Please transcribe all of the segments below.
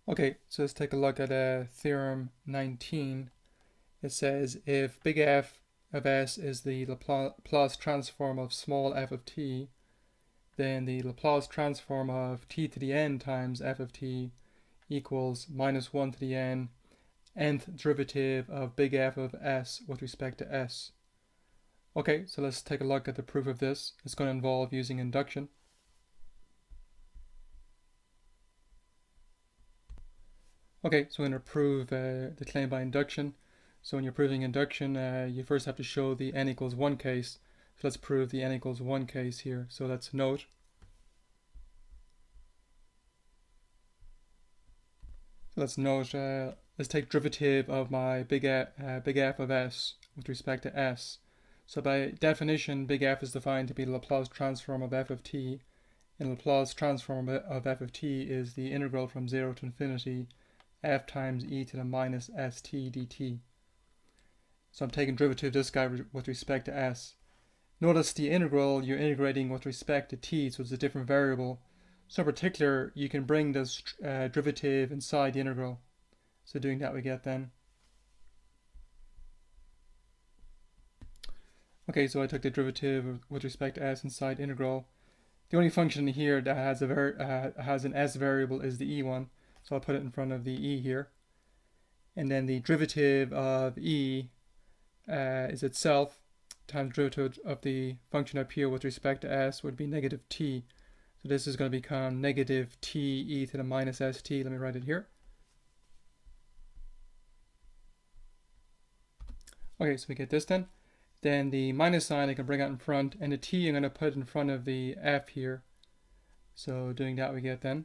Okay, so let's take a look at Theorem 19. It says if big F of S is the Laplace transform of small f of t, then the Laplace transform of t to the n times f of t equals minus 1 to the nth derivative of big F of S with respect to S. Okay, so let's take a look at the proof of this. It's going to involve using induction. Okay, so we're going to prove the claim by induction. So when you're proving induction, you first have to show the n equals 1 case. So let's prove the n equals 1 case here. So let's note. Let's take derivative of my big F of S with respect to S. So by definition, big F is defined to be the Laplace transform of f of t. And Laplace transform of f of t is the integral from 0 to infinity f times e to the minus st dt. So I'm taking derivative of this guy with respect to s. Notice the integral, you're integrating with respect to t, so it's a different variable. So in particular, you can bring this derivative inside the integral. So doing that we get then. Okay, so I took the derivative with respect to s inside integral. The only function here that has an s variable is the e one. So I'll put it in front of the e here. And then the derivative of e is itself times derivative of the function up here with respect to s would be negative t. So this is going to become negative t e to the minus st. Let me write it here. Okay, so we get this then. Then the minus sign I can bring out in front, and the t I'm going to put in front of the f here. So doing that we get then.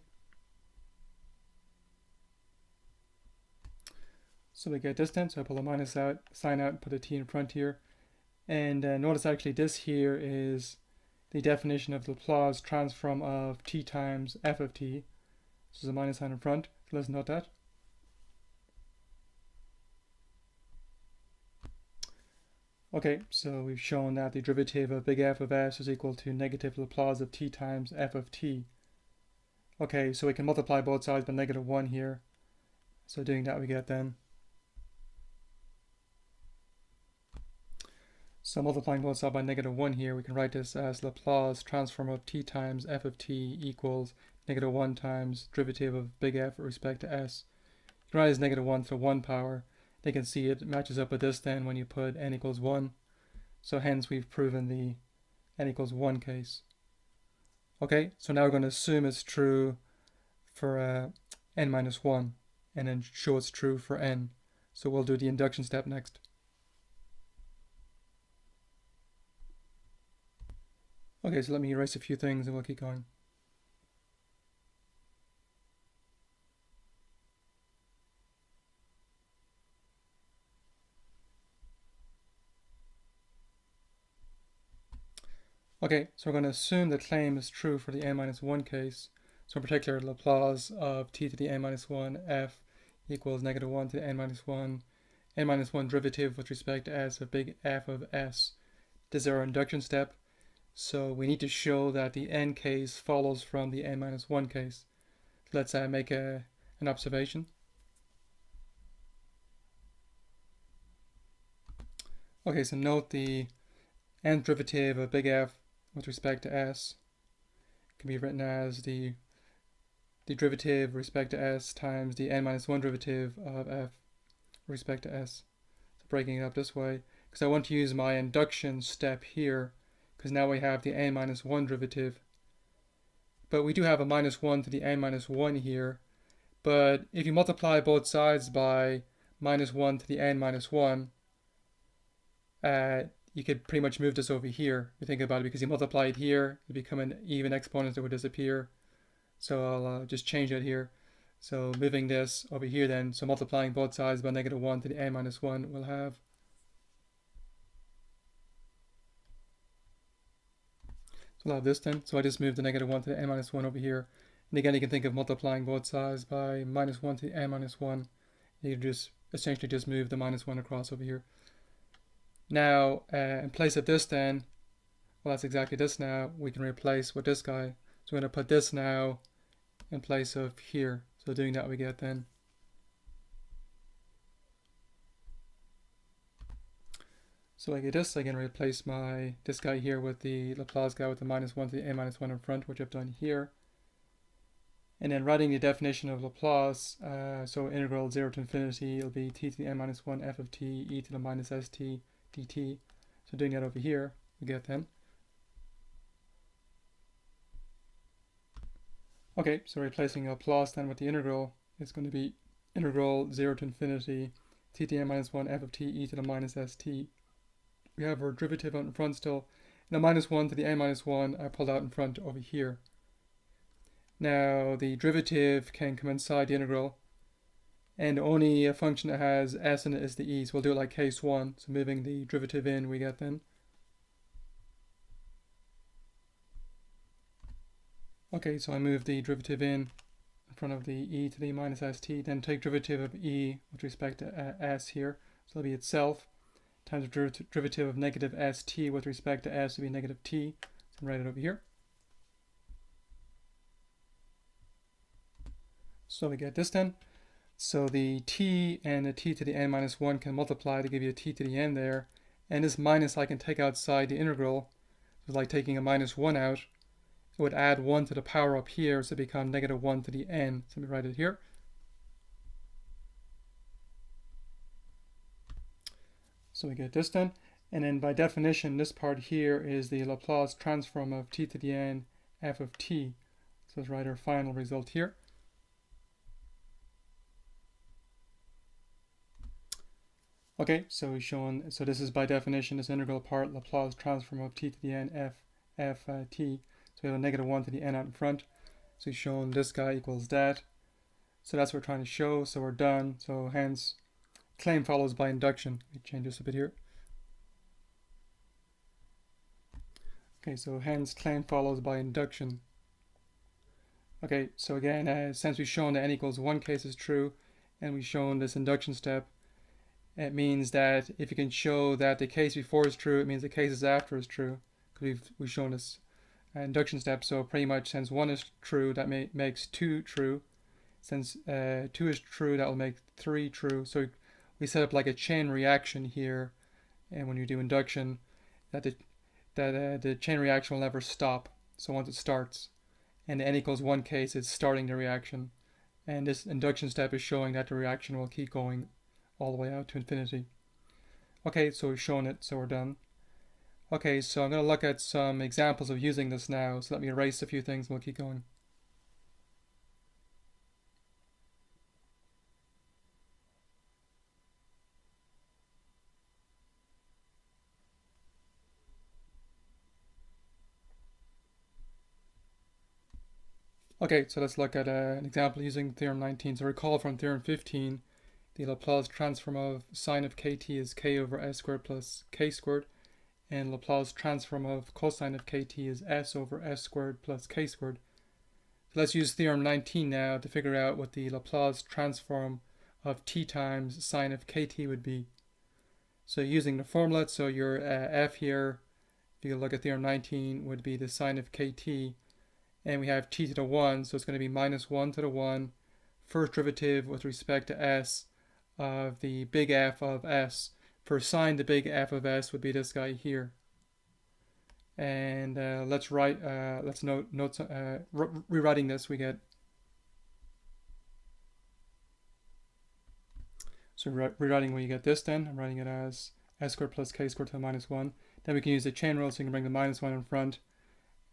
So we get this then, so I pull the minus out, sign out, and put a t in front here. And notice actually this here is the definition of the Laplace transform of t times f of t. So there's a minus sign in front, so let's note that. Okay, so we've shown that the derivative of big F of S is equal to negative Laplace of t times f of t. Okay, so we can multiply both sides by negative 1 here. So doing that we get then. So multiplying both sides by negative 1 here, we can write this as Laplace transform of t times f of t equals negative 1 times derivative of big F with respect to s. You can write it as negative 1 to the 1 power. They can see it matches up with this then when you put n equals 1. So hence we've proven the n equals 1 case. Okay, so now we're going to assume it's true for n minus 1 and then show it's true for n. So we'll do the induction step next. Okay, so let me erase a few things and we'll keep going. Okay, so we're going to assume the claim is true for the n minus 1 case. So in particular, Laplace of t to the n minus 1 f equals negative 1 to the n minus 1 derivative with respect to s of big F of s. This is our induction step. So we need to show that the n case follows from the n minus 1 case. Let's make an observation. Okay, so note the nth derivative of big F with respect to s can be written as the derivative with respect to s times the n minus 1 derivative of f with respect to s. So breaking it up this way, because I want to use my induction step here, because now we have the n minus 1 derivative. But we do have a minus 1 to the n minus 1 here. But if you multiply both sides by minus 1 to the n minus 1, you could pretty much move this over here if you think about it, because you multiply it here, it become an even exponent that would disappear. So I'll just change it here. So moving this over here then, so multiplying both sides by negative 1 to the n minus 1, we'll have we'll have this then. So I just moved the negative 1 to the n minus 1 over here. And again, you can think of multiplying both sides by minus 1 to the n minus 1. You can just essentially just move the minus 1 across over here. Now, in place of this then, well, that's exactly this now, we can replace with this guy. So we're going to put this now in place of here. So doing that, we get then. So I get this. I can replace this guy here with the Laplace guy with the -1 to the a minus 1 in front, which I've done here. And then writing the definition of Laplace, so integral 0 to infinity, it'll be t to the n minus 1 f of t e to the minus st dt. So doing that over here, we get then. Okay, so replacing Laplace then with the integral is going to be integral 0 to infinity t to the n minus 1 f of t e to the minus st. We have our derivative out in front still. And the -1 to the n minus 1 I pulled out in front over here. Now the derivative can come inside the integral, and only a function that has s in it is the e, so we'll do it like case 1. So moving the derivative in, we get then. Okay, so I move the derivative in front of the e to the minus st, then take derivative of e with respect to s here, so it'll be itself, times the derivative of negative st with respect to s will be negative t, so I'll write it over here. So we get this then. So the t and the t to the n minus 1 can multiply to give you a t to the n there. And this minus I can take outside the integral. It's like taking a -1 out. It would add 1 to the power up here, so it become -1 to the n. So let me write it here. So we get this then. And then by definition, this part here is the Laplace transform of t to the n f of t. So let's write our final result here. Okay, so we've shown, so this is by definition this integral part, Laplace transform of t to the n f t. So we have a -1 to the n out in front. So we've shown this guy equals that. So that's what we're trying to show. So we're done. So hence, claim follows by induction. Let me change this a bit here. Okay, so hence claim follows by induction. Okay, so again, since we've shown that n equals 1 case is true, and we've shown this induction step, it means that if you can show that the case before is true, it means the cases after is true. Because we've shown this induction step, so pretty much since 1 is true, that makes 2 true. Since 2 is true, that will make 3 true. So we set up like a chain reaction here, and when you do induction, that the chain reaction will never stop. So once it starts, and the n equals 1 case, it's starting the reaction. And this induction step is showing that the reaction will keep going all the way out to infinity. Okay, so we've shown it, so we're done. Okay, so I'm going to look at some examples of using this now, so let me erase a few things and we'll keep going. Okay, so let's look at an example using Theorem 19. So recall from Theorem 15, the Laplace transform of sine of kt is k over s squared plus k squared, and Laplace transform of cosine of kt is s over s squared plus k squared. So let's use Theorem 19 now to figure out what the Laplace transform of t times sine of kt would be. So using the formula, so your f here, if you look at Theorem 19, would be the sine of kt, and we have t to the 1, so it's going to be -1 to the 1, first derivative with respect to s of the big F of s. For sine, the big F of s would be this guy here. And let's write, rewriting this, we get, so rewriting, we get this then. I'm writing it as s squared plus k squared to the -1. Then we can use the chain rule, so you can bring the -1 in front,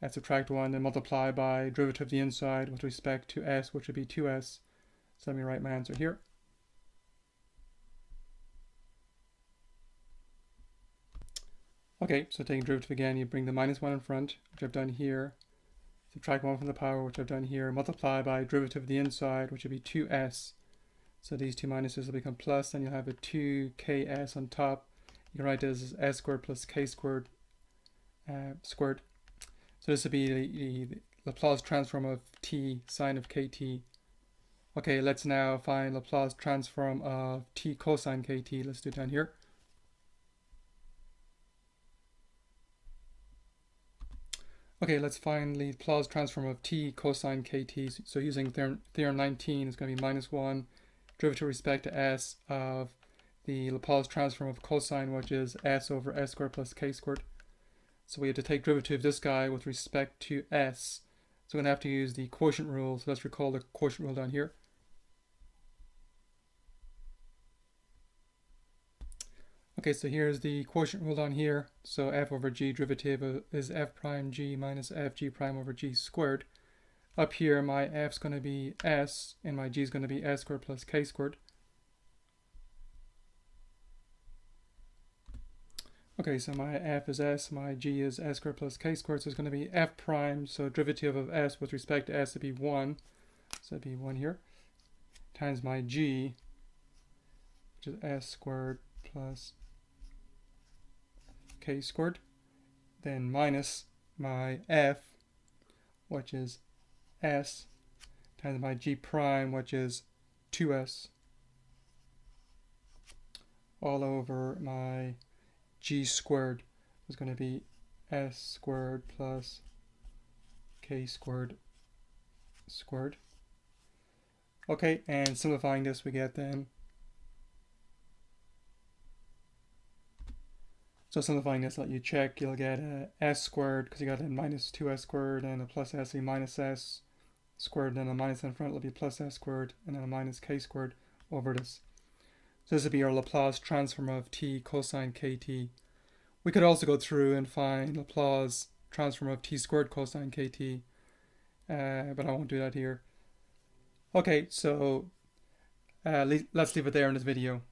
and subtract 1, and multiply by derivative of the inside with respect to s, which would be 2s. So let me write my answer here. Okay, so taking derivative again, you bring the -1 in front, which I've done here, subtract 1 from the power, which I've done here, multiply by derivative of the inside, which would be 2s. So these two minuses will become plus, and you'll have a 2ks on top. You can write this as s squared plus k squared squared. So this would be the Laplace transform of t sine of kt. Okay, let's now find Laplace transform of t cosine kt. Let's do it down here. Okay, let's find the Laplace transform of t cosine kt. So using theorem 19 is going to be minus 1 derivative with respect to s of the Laplace transform of cosine, which is s over s squared plus k squared. So we have to take derivative of this guy with respect to s. So we're going to have to use the quotient rule. So let's recall the quotient rule down here. Okay, so here's the quotient rule down here. So f over g derivative is f prime g minus f g prime over g squared. Up here, my f's going to be s, and my g is going to be s squared plus k squared. Okay, so my f is s, my g is s squared plus k squared, so it's going to be f prime, so derivative of s with respect to s would be 1, so it'd be 1 here, times my g, which is s squared plus k squared, then minus my f, which is s, times my g prime, which is 2s, all over my g squared is going to be s squared plus k squared squared. Okay, and simplifying this, we get then, so simplifying this, let you check, you'll get s squared, because you got a minus 2s squared, and a plus s, a minus s squared, and then a minus in front will be plus s squared, and then a minus k squared over this. So this would be our Laplace transform of t cosine kt. We could also go through and find Laplace transform of t squared cosine kt, but I won't do that here. Okay, so let's leave it there in this video.